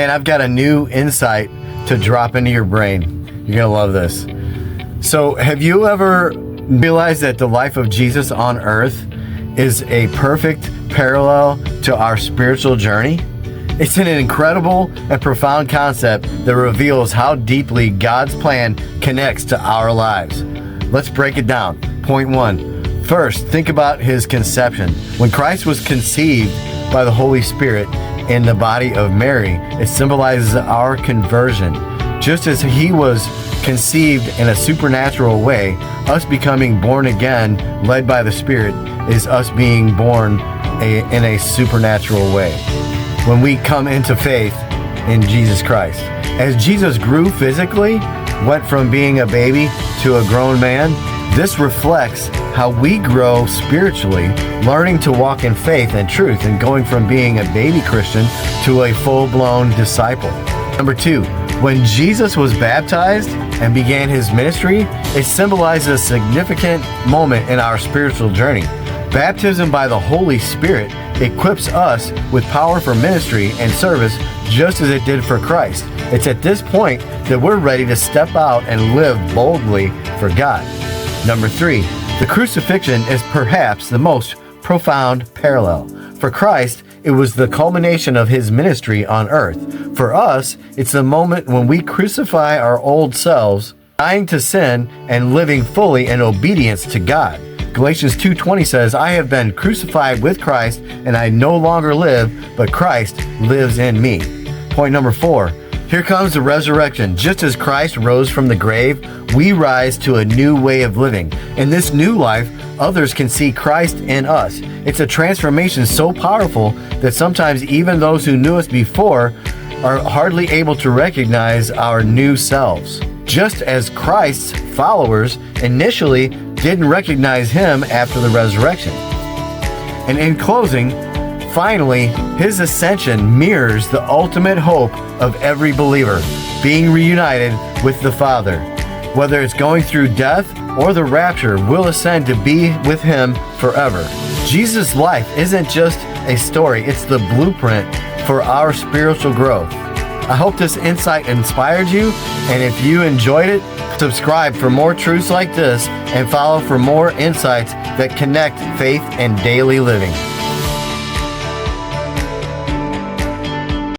Man, I've got a new insight to drop into your brain. You're going to love this. So, have you ever realized that the life of Jesus on earth is a perfect parallel to our spiritual journey? It's an incredible and profound concept that reveals how deeply God's plan connects to our lives. Let's break it down. Point 1. First, think about his conception. When Christ was conceived by the Holy Spirit in the body of Mary, it symbolizes our conversion. Just as he was conceived in a supernatural way, us becoming born again, led by the Spirit, is us being born in a supernatural way when we come into faith in Jesus Christ. As Jesus grew physically, went from being a baby to a grown man, this reflects how we grow spiritually, learning to walk in faith and truth and going from being a baby Christian to a full-blown disciple. Number 2, when Jesus was baptized and began his ministry, it symbolizes a significant moment in our spiritual journey. Baptism by the Holy Spirit equips us with power for ministry and service just as it did for Christ. It's at this point that we're ready to step out and live boldly for God. Number 3, the crucifixion is perhaps the most profound parallel. For Christ, it was the culmination of his ministry on earth. For us, it's the moment when we crucify our old selves, dying to sin and living fully in obedience to God. Galatians 2:20 says, I have been crucified with Christ, and I no longer live, but Christ lives in me. Point number 4, here comes the resurrection. Just as Christ rose from the grave, we rise to a new way of living. In this new life, others can see Christ in us. It's a transformation so powerful that sometimes even those who knew us before are hardly able to recognize our new selves. Just as Christ's followers initially didn't recognize him after the resurrection. And in closing, finally, his ascension mirrors the ultimate hope of every believer, being reunited with the Father. Whether it's going through death or the rapture, we'll ascend to be with him forever. Jesus' life isn't just a story, it's the blueprint for our spiritual growth. I hope this insight inspired you, and if you enjoyed it, subscribe for more truths like this and follow for more insights that connect faith and daily living.